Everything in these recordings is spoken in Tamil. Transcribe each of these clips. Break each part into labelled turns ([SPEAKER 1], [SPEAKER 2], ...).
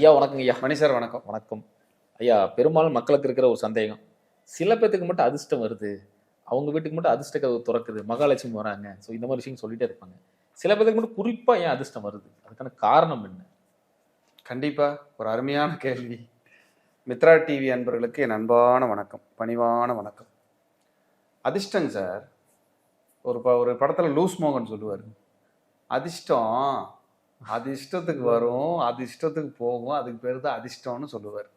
[SPEAKER 1] ஐயா வணக்கங்க ஐயா.
[SPEAKER 2] மணி சார் வணக்கம்.
[SPEAKER 1] வணக்கம். ஐயா, பெரும்பாலும் மக்களுக்கு இருக்கிற ஒரு சந்தேகம். சில பேத்துக்கு மட்டும் அதிர்ஷ்டம் வருது. அவங்க வீட்டுக்கு மட்டும் அதிர்ஷ்ட கதவு தொறக்குது. மகாலட்சுமி வராங்க. ஸோ இந்த மாரி விஷயம் சொல்லிட்டே இருப்பாங்க. சில பேத்துக்கு மட்டும் குறிப்பா ஏன் அதிர்ஷ்டம் வருது? அதுக்கான காரணம் என்ன?
[SPEAKER 2] கண்டிப்பா ஒரு அருமையான கேள்வி. மித்ரா டிவி அன்பர்களுக்கு என் அன்பான வணக்கம், பணிவான வணக்கம். அதிர்ஷ்டங்க சார், ஒரு படத்துல லூஸ் மோகன் சொல்லுவார், அதிர்ஷ்டம் அது இஷ்டத்துக்கு வரும், அது இஷ்டத்துக்கு போகும், அதுக்கு பேர் தான் அதிர்ஷ்டம்னு சொல்லுவார்.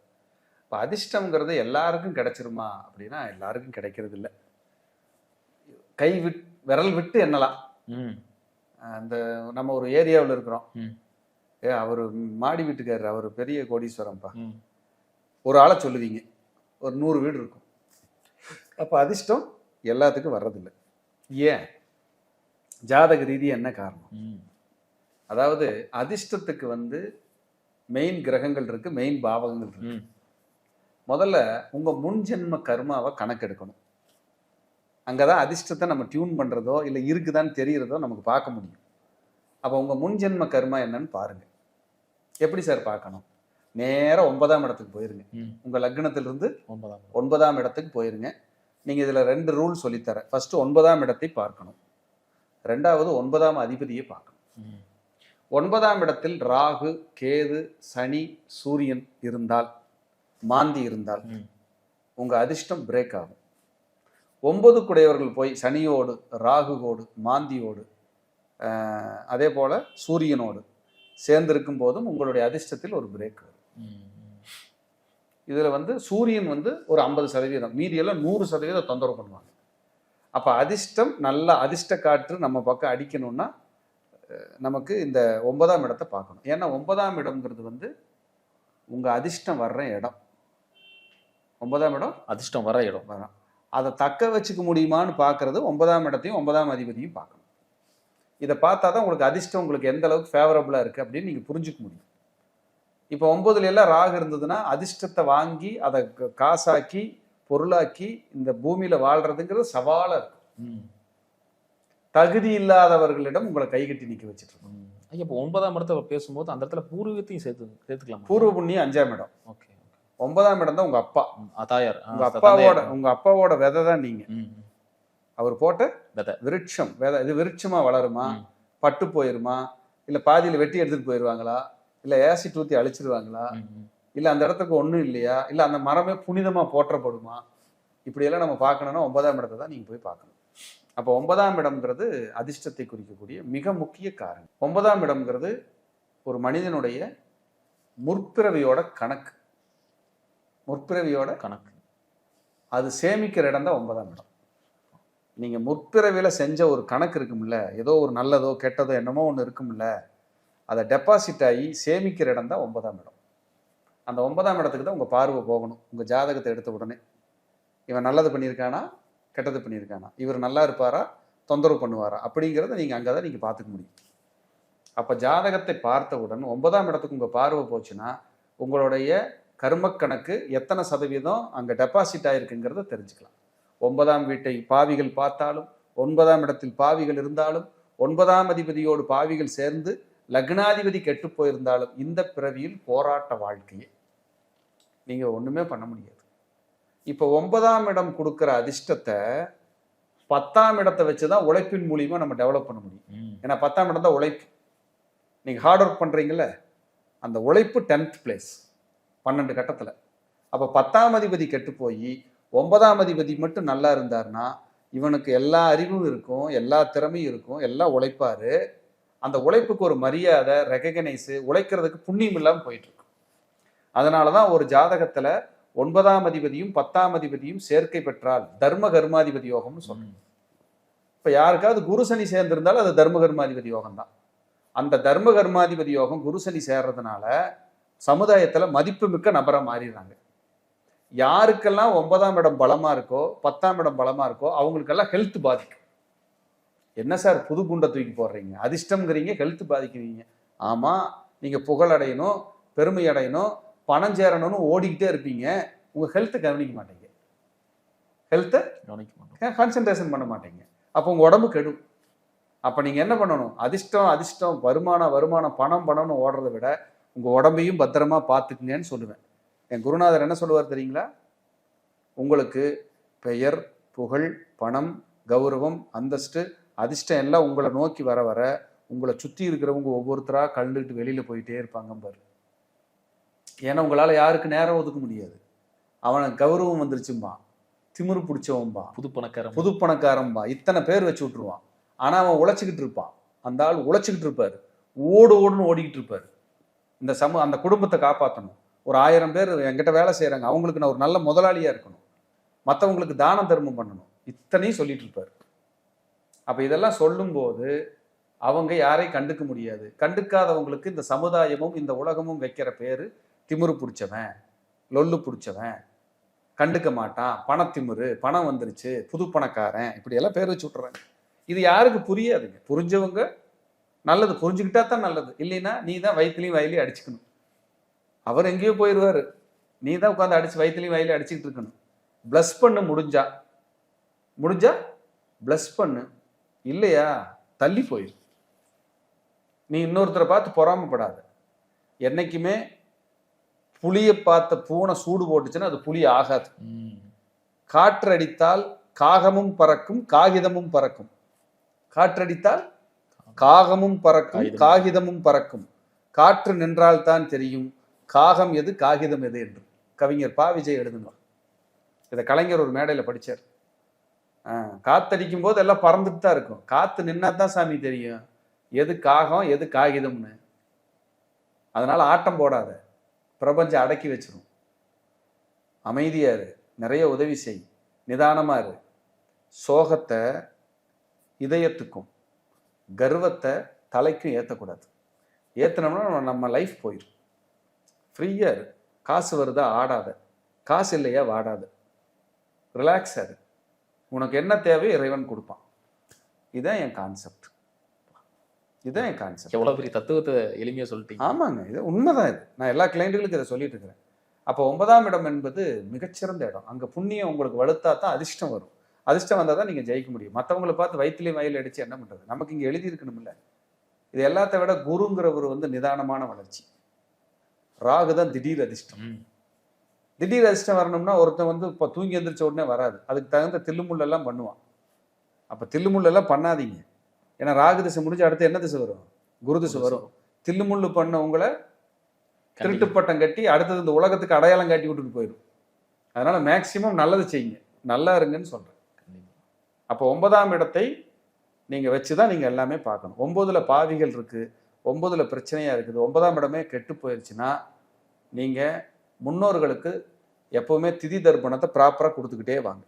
[SPEAKER 2] இப்போ அதிர்ஷ்டங்கிறது எல்லாருக்கும் கிடைச்சிருமா அப்படின்னா எல்லாருக்கும் கிடைக்கிறது இல்லை. விரல் விட்டு எண்ணலாம். அந்த நம்ம ஒரு ஏரியாவில் இருக்கிறோம். அவர் மாடி வீட்டுக்காரர், அவர் பெரிய கோடீஸ்வரம்ப்பா. ஒரு ஆளை சொல்லுவீங்க, ஒரு 100 வீடு இருக்கும். அப்போ அதிர்ஷ்டம் எல்லாத்துக்கும் வர்றதில்லை. ஏன்? ஜாதக ரீதி என்ன காரணம்? அதாவது அதிர்ஷ்டத்துக்கு மெயின் கிரகங்கள் இருக்கு, மெயின் பாவகங்கள் இருக்கு. முதல்ல உங்க முன் ஜென்ம கர்மாவை கணக்கெடுக்கணும். அங்கதான் அதிர்ஷ்டத்தை நம்ம டியூன் பண்றதோ இல்லை இருக்குதான்னு தெரியறதோ நமக்கு பார்க்க முடியும். அப்போ உங்க முன் ஜென்ம கர்மா என்னன்னு பாருங்க. எப்படி சார் பார்க்கணும்? நேரா 9ஆம் இடத்துக்கு போயிருங்க. உங்க லக்னத்திலிருந்து 9ஆம் இடத்துக்கு போயிருங்க. நீங்க இதுல 2 ரூல் சொல்லித்தரேன். ஃபர்ஸ்ட் 9ஆம் இடத்தை பார்க்கணும், 2வது 9ஆம் அதிபதியை பார்க்கணும். 9ஆம் இடத்தில் ராகு, கேது, சனி, சூரியன் இருந்தால், மாந்தி இருந்தால் உங்க அதிர்ஷ்டம் பிரேக் ஆகும். 9 குடையவர்கள் போய் சனியோடு, ராகுவோடு, மாந்தியோடு, அதே போல சூரியனோடு சேர்ந்திருக்கும் போதும் உங்களுடைய அதிர்ஷ்டத்தில் ஒரு பிரேக் வரும். இதுல சூரியன் ஒரு 50%, மீதியெல்லாம் 100% தொந்தரவு பண்ணுவாங்க. அப்ப அதிர்ஷ்டம், நல்ல அதிர்ஷ்ட காற்று நம்ம பக்கம் அடிக்கணும்னா நமக்கு இந்த 9ஆம் இடத்தை பார்க்கணும். ஏன்னா 9ஆம் இடம்ங்கிறது உங்க அதிர்ஷ்டம் வர்ற இடம். 9ஆம் இடம்
[SPEAKER 1] அதிர்ஷ்டம் வர இடம்.
[SPEAKER 2] அதை தக்க வச்சுக்க முடியுமான்னு பார்க்கறது 9ஆம் இடத்தையும் 9ஆம் அதிபதியும் பார்க்கணும். இதை பார்த்தா தான் உங்களுக்கு அதிர்ஷ்டம் உங்களுக்கு எந்த அளவுக்கு ஃபேவரபுளாக இருக்குது அப்படின்னு நீங்கள் புரிஞ்சுக்க முடியும். இப்போ 9ல எல்லாம் ராகு இருந்ததுன்னா அதிர்ஷ்டத்தை வாங்கி அதை காசாக்கி பொருளாக்கி இந்த பூமியில் வாழ்றதுங்கிறது சவாலாக இருக்கும். தகுதி இல்லாதவர்களிடம் உங்களை கைகட்டி நிற்க வச்சுட்டு இருக்கோம்.
[SPEAKER 1] ஐயா, இப்போ 9ஆம் இடத்தை பேசும்போது அந்த இடத்துல பூர்வீகத்தையும் சேர்த்துக்கலாம்.
[SPEAKER 2] பூர்வ புண்ணியம் 5ஆம் இடம்.
[SPEAKER 1] ஓகே.
[SPEAKER 2] 9ஆம் இடம் தான் உங்க அப்பா,
[SPEAKER 1] தாயார்.
[SPEAKER 2] உங்க அப்பாவோட விதை தான் நீங்க. அவர் போட்ட விருட்சம் விதை. இது விருட்சமா வளருமா, பட்டு போயிருமா, இல்ல பாதியில வெட்டி எடுத்துட்டு போயிருவாங்களா, இல்ல ஆசிட் ஊத்தி அழிச்சிருவாங்களா, இல்ல அந்த இடத்துக்கு ஒண்ணும் இல்லையா, இல்ல அந்த மரமே புனிதமா போற்றப்படுமா, இப்படியெல்லாம் நம்ம பார்க்கணும்னா 9ஆம் இடத்தை தான் நீங்க போய் பார்க்கணும். அப்போ 9ஆம் இடம்ங்கிறது அதிர்ஷ்டத்தை குறிக்கக்கூடிய மிக முக்கிய காரணம். 9ஆம் இடம்ங்கிறது ஒரு மனிதனுடைய முற்பிறவியோட கணக்கு. முற்பிறவியோட கணக்கு அது சேமிக்கிற இடம் தான் 9ஆம் இடம். நீங்க முற்பிறவியில செஞ்ச ஒரு கணக்கு இருக்கும்ல, ஏதோ ஒரு நல்லதோ கெட்டதோ என்னமோ ஒன்று இருக்கும்ல, அதை டெபாசிட் ஆகி சேமிக்கிற இடம் தான் 9ஆம் இடம். அந்த 9ஆம் இடத்துக்கு தான் உங்க பார்வை போகணும். உங்க ஜாதகத்தை எடுத்த உடனே இவன் நல்லது பண்ணியிருக்கானா, கெட்டது பண்ணியிருக்கானா, இவர் நல்லா இருப்பாரா, தொந்தரவு பண்ணுவாரா, அப்படிங்கிறத நீங்க அங்கதான் நீங்க பார்த்துக்க முடியும். அப்ப ஜாதகத்தை பார்த்தவுடன் 9ஆம் இடத்துக்கு உங்க பார்வை போச்சுன்னா உங்களுடைய கர்ம கணக்கு எத்தனை சதவீதம் அங்க டெபாசிட் ஆயிருக்குங்கிறத தெரிஞ்சுக்கலாம். 9ஆம் வீட்டை பாவிகள் பார்த்தாலும், 9ஆம் இடத்தில் பாவிகள் இருந்தாலும், 9ஆம் அதிபதியோடு பாவிகள் சேர்ந்து லக்னாதிபதி கெட்டு போயிருந்தாலும் இந்த பிறவியில் போராட்ட வாழ்க்கையை நீங்க ஒண்ணுமே பண்ண முடியாது. இப்போ 9ஆம் இடம் கொடுக்குற அதிர்ஷ்டத்தை 10ஆம் இடத்தை வச்சுதான் உழைப்பின் மூலியமா நம்ம டெவலப் பண்ண முடியும். ஏன்னா 10ஆம் இடம் தான் உழைப்பு. நீங்க ஹார்ட் ஒர்க் பண்றீங்கல்ல, அந்த உழைப்பு 10th பிளேஸ் 12 கட்டத்துல. அப்ப 10ஆம் அதிபதி கெட்டு போய் 9ஆம் அதிபதி மட்டும் நல்லா இருந்தாருன்னா இவனுக்கு எல்லா அறிவும் இருக்கும், எல்லா திறமையும் இருக்கும், எல்லாம் உழைப்பாரு. அந்த உழைப்புக்கு ஒரு மரியாதை, ரெகக்னைஸ், உழைக்கிறதுக்கு புண்ணியம் இல்லாமல் போயிட்டு இருக்கும். அதனாலதான் ஒரு ஜாதகத்துல 9ஆம் அதிபதியும் 10ஆம் அதிபதியும் சேர்க்கை பெற்றால் தர்ம கர்மாதிபதி யோகம்னு சொல்றோம். இப்ப யாருக்காவது குரு சனி சேர்ந்திருந்தாலும் அது தர்ம கர்மாதிபதி யோகம் தான். அந்த தர்ம கர்மாதிபதி யோகம் குரு சனி சேர்றதுனால சமுதாயத்துல மதிப்பு மிக்க நபரா மாறிடுறாங்க. யாருக்கெல்லாம் 9ஆம் இடம் பலமா இருக்கோ, 10ஆம் இடம் பலமா இருக்கோ அவங்களுக்கெல்லாம் ஹெல்த் பாதிக்கும். என்ன சார் புது குண்டை தூக்கி போடுறீங்க, அதிர்ஷ்டம்ங்கிறீங்க, ஹெல்த் பாதிக்கிறீங்க. ஆமா, நீங்க புகழ் அடையணும், பெருமை அடையணும், பணம் சேரணும்னு ஓடிக்கிட்டே இருப்பீங்க, உங்க ஹெல்த்தை கவனிக்க மாட்டீங்க, ஹெல்த்தை கான்சென்ட்ரேஷன் பண்ண மாட்டீங்க. அப்போ உங்க உடம்பு கெடும். அப்ப நீங்க என்ன பண்ணணும்? அதிர்ஷ்டம் வருமானம் பணம்னு ஓடுறதை விட உங்கள் உடம்பையும் பத்திரமா பார்த்துக்குங்கன்னு சொல்லுவேன். என் குருநாதர் என்ன சொல்லுவார் தெரியுங்களா? உங்களுக்கு பெயர், புகழ், பணம், கௌரவம், அந்தஸ்து, அதிர்ஷ்டம் எல்லாம் உங்களை நோக்கி வர வர உங்களை சுற்றி இருக்கிறவங்க ஒவ்வொருத்தராக கழுந்துட்டு வெளியில் போயிட்டே இருப்பாங்க பாரு. ஏன்னா உங்களால் யாருக்கு நேரம் ஒதுக்க முடியாது. அவனுக்கு கௌரவம் வந்துருச்சும்பா, திமிரு பிடிச்சவன்பா, புது பணக்காரன்பா, இத்தனை பேர் வச்சு விட்டுருவான். ஆனால் அவன் உழைச்சிக்கிட்டு இருப்பான். அந்த ஆள் உழைச்சிக்கிட்டு இருப்பார், ஓடுன்னு ஓடிக்கிட்டு இருப்பார். இந்த அந்த குடும்பத்தை காப்பாற்றணும். ஒரு 1000 பேர் என்கிட்ட வேலை செய்கிறாங்க, அவங்களுக்கு நான் ஒரு நல்ல முதலாளியாக இருக்கணும், மற்றவங்களுக்கு தானம் தர்மம் பண்ணணும், இத்தனையும் சொல்லிட்டு இருப்பார். அப்போ இதெல்லாம் சொல்லும்போது அவங்க யாரையும் கண்டுக்க முடியாது. கண்டுக்காதவங்களுக்கு இந்த சமுதாயமும் இந்த உலகமும் வைக்கிற பேர் திமிரு பிடிச்சவன், லொல்லு பிடிச்சவன், கண்டுக்க மாட்டான், பணத்திமிரு, பணம் வந்துருச்சு, புது பணக்காரன், இப்படியெல்லாம் பேர் வச்சு விட்டுறாங்க. இது யாருக்கு புரியாதுங்க. புரிஞ்சவங்க நல்லது, புரிஞ்சுக்கிட்டா தான் நல்லது. இல்லைன்னா நீ தான் வயிற்றுலையும் வயலையும் அடிச்சுக்கணும். அவர் எங்கேயோ போயிடுவார், நீ தான் உட்காந்து அடிச்சு வயிற்றுலையும் வயலையும் அடிச்சுக்கிட்டு இருக்கணும். பிளஸ் பண்ணு, முடிஞ்சா பிளஸ் பண்ணு, இல்லையா தள்ளி போயிரு. நீ இன்னொருத்தரை பார்த்து பொறாமப்படாத. என்னைக்குமே புளியை பார்த்த பூனை சூடு போட்டுச்சுன்னா அது புளி ஆகாது. காற்றடித்தால் காகமும் பறக்கும், காகிதமும் பறக்கும். காற்றடித்தால் காகமும் பறக்கும், காகிதமும் பறக்கும். காற்று நின்றால் தான் தெரியும் காகம் எது காகிதம் எது என்று கவிஞர் பா. விஜய் எழுதுனார். இதை கலைஞர் ஒரு மேடையில் படித்தார். காத்தடிக்கும் போது எல்லாம் பறந்துட்டு தான் இருக்கும், காத்து நின்னா தான் சாமி தெரியும் எது காகம் எது காகிதம்னு. அதனால ஆட்டம் போடாத, பிரபஞ்சம் அடக்கி வச்சிரும். அமைதியா இரு, நிறைய உதவி செய், நிதானமா இரு. சோகத்தை இதயத்துக்கும் கர்வத்தை தலைக்கும் ஏற்றக்கூடாது. ஏற்றினோம்னா நம்ம லைஃப் போயிடும். ஃப்ரீயா இரு. காசு வருதா ஆடாத, காசு இல்லையா வாடாத, ரிலாக்ஸ் ஆகு. உனக்கு என்ன தேவையோ இறைவன் கொடுப்பான். இதுதான் என் கான்செப்ட். இதுதான் என் கான்செப்ட்.
[SPEAKER 1] எவ்வளோ பெரிய தத்துவத்தை எளிமையாக சொல்லிட்டீங்க.
[SPEAKER 2] ஆமாங்க, இது உண்மைதான். இது நான் எல்லா கிளைண்ட்டுகளுக்கும் இதை சொல்லிட்டு இருக்கிறேன். அப்போ 9ஆம் இடம் என்பது மிகச்சிறந்த இடம். அங்கே புண்ணியம் உங்களுக்கு வலுத்தா தான் அதிர்ஷ்டம் வரும். அதிர்ஷ்டம் வந்தால் தான் நீங்கள் ஜெயிக்க முடியும். மற்றவங்களை பார்த்து வயிற்றுலையும் வயல் அடித்து என்ன பண்ணுறது? நமக்கு இங்கே எழுதி இருக்கணும்ல. இது எல்லாத்த விட குருங்கிறவர் நிதானமான வளர்ச்சி. ராகு தான் திடீர் அதிர்ஷ்டம். திடீர் அதிர்ஷ்டம் வரணும்னா ஒருத்தன் இப்போ தூங்கி எந்திரிச்ச உடனே வராது. அதுக்கு தகுந்த தில்லுமுள்ளெல்லாம் பண்ணுவான். அப்போ தில்லுமுள்ளெல்லாம் பண்ணாதீங்க. ஏன்னா ராகு திசை முடிஞ்ச அடுத்து என்ன திசை வரும்? குரு திசை வரும். தில்லுமுள்ளு பண்ண உங்களை திருட்டு பட்டம் கட்டி அடுத்தது இந்த உலகத்துக்கு அடையாளம் காட்டி விட்டுட்டு போயிடும். அதனால மேக்சிமம் நல்லது செய்யுங்க, நல்லா இருங்கன்னு சொல்றேன். அப்போ 9ஆம் இடத்தை நீங்க வச்சுதான் நீங்க எல்லாமே பார்க்கணும். 9ல் பாவிகள் இருக்கு, 9ல் பிரச்சனையா இருக்குது, 9ஆம் இடமே கெட்டு போயிடுச்சுன்னா நீங்க முன்னோர்களுக்கு எப்பவுமே திதி தர்ப்பணத்தை ப்ராப்பரா கொடுத்துக்கிட்டே வாங்க.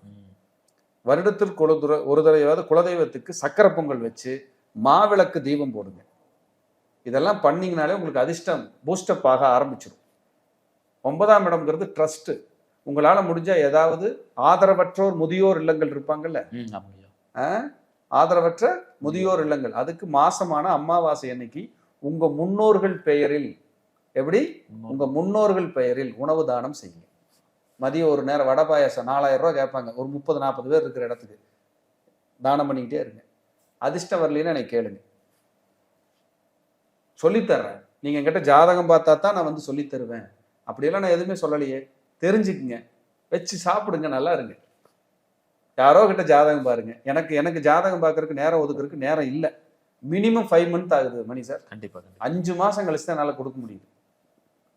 [SPEAKER 2] வருடத்திற்கு ஒரு தடவையாவது குலதெய்வத்துக்கு சக்கரை பொங்கல் வச்சு மாவிளக்கு தீபம் போடுங்க. இதெல்லாம் பண்ணீங்கனாலே உங்களுக்கு அதிர்ஷ்டம் பூஸ்டப் ஆக ஆரம்பிச்சிடும். 9ஆம் இடம்ங்கிறது ட்ரஸ்ட். உங்களால முடிஞ்சா ஏதாவது ஆதரவற்றோர் முதியோர் இல்லங்கள் இருப்பாங்கல்ல, ஆதரவற்ற முதியோர் இல்லங்கள், அதுக்கு மாசமான அமாவாசை அன்னைக்கு உங்க முன்னோர்கள் பெயரில், எப்படி உங்க முன்னோர்கள் பெயரில் உணவு தானம் செய்யுங்க. மதியம் ஒரு நேரம் வடை பாயாசம் 4000 ரூபா கேட்பாங்க. ஒரு 30-40 பேர் இருக்கிற இடத்துக்கு தானம் பண்ணிக்கிட்டே இருங்க. அதிர்ஷ்டம் வரலன்னு எனக்கு கேளுங்க, சொல்லித்தர்றேன். நீங்க என்கிட்ட ஜாதகம் பார்த்தா தான் நான் சொல்லித் தருவேன். அப்படியெல்லாம் நான் எதுவுமே சொல்லலையே. தெரிஞ்சுக்குங்க, வச்சு சாப்பிடுங்க, நல்லா இருங்க. யாரோ கிட்ட ஜாதகம் பாருங்க. எனக்கு ஜாதகம் பார்க்கறதுக்கு நேரம் ஒதுக்குறதுக்கு நேரம் இல்லை. மினிமம் 5 மந்த் ஆகுது மணி சார்.
[SPEAKER 1] கண்டிப்பா
[SPEAKER 2] 5 மாசம் கழிச்சு தான் என்னால் கொடுக்க முடியுது.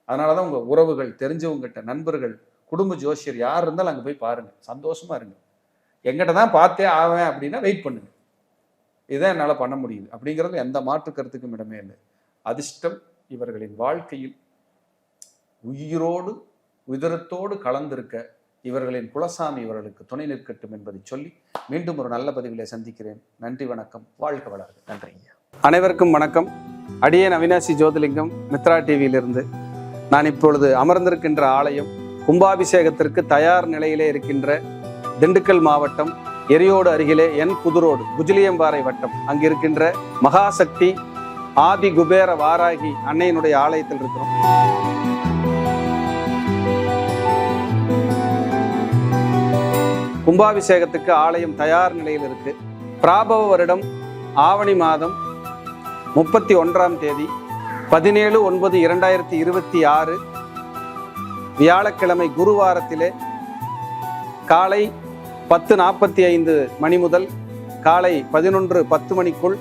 [SPEAKER 2] அதனாலதான் உங்க உறவுகள், தெரிஞ்சவங்ககிட்ட, நண்பர்கள், குடும்ப ஜோசியர் யார் இருந்தாலும் அங்கே போய் பாருங்க, சந்தோஷமா இருங்க. எங்கிட்ட தான் பார்த்தே ஆவேன் அப்படின்னா வெயிட் பண்ணுங்க. இதான் என்னால் பண்ண முடியுது. அப்படிங்கிறது எந்த மாற்று கருத்துக்கும் இடமே இல்லை. அதிர்ஷ்டம் இவர்களின் வாழ்க்கையில் உயிரோடு உதிரத்தோடு கலந்திருக்க இவர்களின் குலசாமி இவர்களுக்கு துணை நிற்கட்டும் என்பதை சொல்லி மீண்டும் ஒரு நல்ல பதிவிலே சந்திக்கிறேன். நன்றி, வணக்கம், வாழ்க வளர்க.
[SPEAKER 1] நன்றிங்க.
[SPEAKER 2] அனைவருக்கும் வணக்கம். அடியேன் அவினாசி ஜோதிலிங்கம், மித்ரா டிவியிலிருந்து. நான் இப்பொழுது அமர்ந்திருக்கின்ற ஆலயம் கும்பாபிஷேகத்திற்கு தயார் நிலையிலே இருக்கின்ற திண்டுக்கல் மாவட்டம் எரியோடு அருகிலே புதுரோடு குஜிலியம்பாறை வட்டம் அங்கிருக்கின்ற மகாசக்தி ஆதி குபேர வாராகி அன்னையினுடைய ஆலயத்தில் இருக்கிறோம். கும்பாபிஷேகத்துக்கு ஆலயம் தயார் நிலையில் இருக்கு. பிராபவ வருடம் ஆவணி மாதம் 31ஆம் தேதி 17/9/2026 வியாழக்கிழமை குருவாரத்திலே காலை 10:45 மணி முதல் காலை 11:10 மணிக்குள்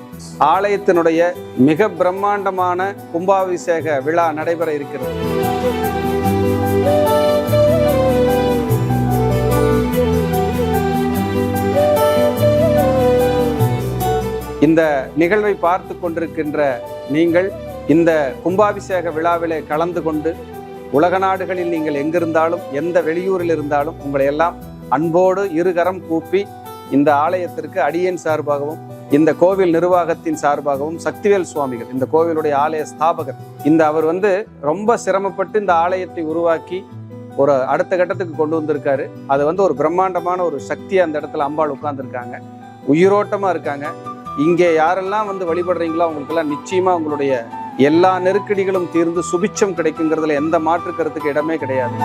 [SPEAKER 2] ஆலயத்தினுடைய மிக பிரம்மாண்டமான கும்பாபிஷேக விழா நடைபெற இருக்கிறது. இந்த நிகழ்வை பார்த்து கொண்டிருக்கின்ற நீங்கள் இந்த கும்பாபிஷேக விழாவிலே கலந்து கொண்டு உலக நாடுகளில் நீங்கள் எங்கிருந்தாலும் எந்த வெளியூரில் இருந்தாலும் உங்களை எல்லாம் அன்போடு இருகரம் கூப்பி இந்த ஆலயத்திற்கு அடியேன் சார்பாகவும் இந்த கோவில் நிர்வாகத்தின் சார்பாகவும் சக்திவேல் சுவாமிகள் இந்த கோவிலுடைய ஆலய ஸ்தாபகர் அவர் ரொம்ப சிரமப்பட்டு இந்த ஆலயத்தை உருவாக்கி ஒரு அடுத்த கட்டத்துக்கு கொண்டு வந்திருக்காரு. அது ஒரு பிரம்மாண்டமான ஒரு சக்தி அந்த இடத்துல அம்பாள் உட்கார்ந்துருக்காங்க, உயிரோட்டமா இருக்காங்க. இங்கே யாரெல்லாம் வழிபடுறீங்களோ அவங்களுக்கெல்லாம் நிச்சயமா உங்களுடைய எல்லா நெருக்கடிகளும் தீர்ந்து சுபிட்சம் கிடைக்குங்கிறதுல எந்த மாற்று கருத்துக்கு இடமே கிடையாது.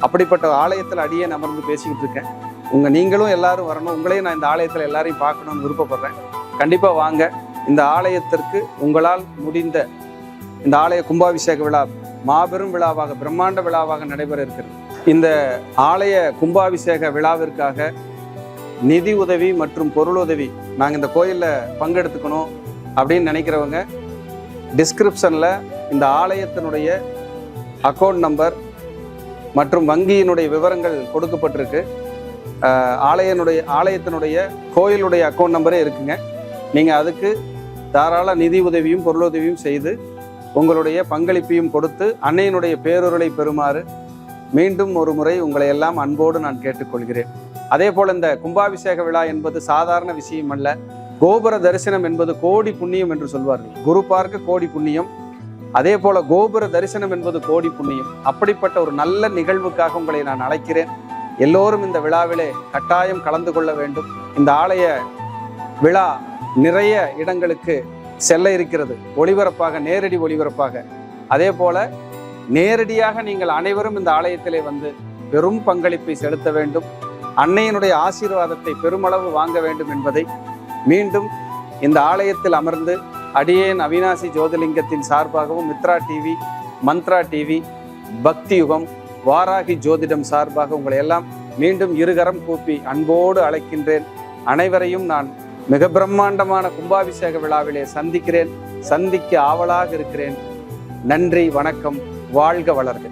[SPEAKER 2] அப்படிப்பட்ட ஆலயத்தில் அடியே அமர்ந்து பேசிக்கிட்டு இருக்கேன். நீங்களும் எல்லாரும் வரணும், உங்களையும் நான் இந்த ஆலயத்தில் எல்லாரையும் பார்க்கணும்னு விருப்பப்படுறேன். கண்டிப்பா வாங்க. இந்த ஆலயத்திற்கு உங்களால் முடிந்த இந்த ஆலய கும்பாபிஷேக விழா மாபெரும் விழாவாக பிரம்மாண்ட விழாவாக நடைபெற இருக்கிறது. இந்த ஆலய கும்பாபிஷேக விழாவிற்காக நிதி உதவி மற்றும் பொருளுதவி நாங்கள் இந்த கோயிலில் பங்கெடுத்துக்கணும் அப்படின்னு நினைக்கிறவங்க டிஸ்கிரிப்ஷனில் இந்த ஆலயத்தினுடைய அக்கௌண்ட் நம்பர் மற்றும் வங்கியினுடைய விவரங்கள் கொடுக்கப்பட்டிருக்கு. ஆலயத்தினுடைய கோயிலுடைய அக்கௌண்ட் நம்பரே இருக்குங்க. நீங்கள் அதுக்கு தாராள நிதி உதவியும் பொருளுதவியும் செய்து உங்களுடைய பங்களிப்பையும் கொடுத்து அன்னையினுடைய பேரொருளை பெறுமாறு மீண்டும் ஒரு முறை உங்களை எல்லாம் அன்போடு நான் கேட்டுக்கொள்கிறேன். அதே போல் இந்த கும்பாபிஷேக விழா என்பது சாதாரண விஷயம் அல்ல. கோபுர தரிசனம் என்பது கோடி புண்ணியம் என்று சொல்வார்கள். குரு பார்க்க கோடி புண்ணியம், அதே போல கோபுர தரிசனம் என்பது கோடி புண்ணியம். அப்படிப்பட்ட ஒரு நல்ல நிகழ்வுக்காக உங்களை நான் அழைக்கிறேன். எல்லோரும் இந்த விழாவிலே கட்டாயம் கலந்து கொள்ள வேண்டும். இந்த ஆலய விழா நிறைய இடங்களுக்கு செல்ல இருக்கிறது, ஒளிபரப்பாக, நேரடி ஒளிபரப்பாக. அதே போல நேரடியாக நீங்கள் அனைவரும் இந்த ஆலயத்திலே பெரும் பங்களிப்பை செலுத்த வேண்டும், அன்னையினுடைய ஆசீர்வாதத்தை பெருமளவு வாங்க வேண்டும் என்பதை மீண்டும் இந்த ஆலயத்தில் அமர்ந்து அடியேன் அவினாசி ஜோதிலிங்கத்தின் சார்பாகவும் மித்ரா டிவி, மந்த்ரா டிவி, பக்தி யுகம், வாராகி ஜோதிடம் சார்பாக உங்களை எல்லாம் மீண்டும் இருகரம் கூப்பி அன்போடு அழைக்கின்றேன். அனைவரையும் நான் மிக பிரம்மாண்டமான கும்பாபிஷேக விழாவிலே சந்திக்க ஆவலாக இருக்கிறேன். நன்றி, வணக்கம், வாழ்க வளர்க.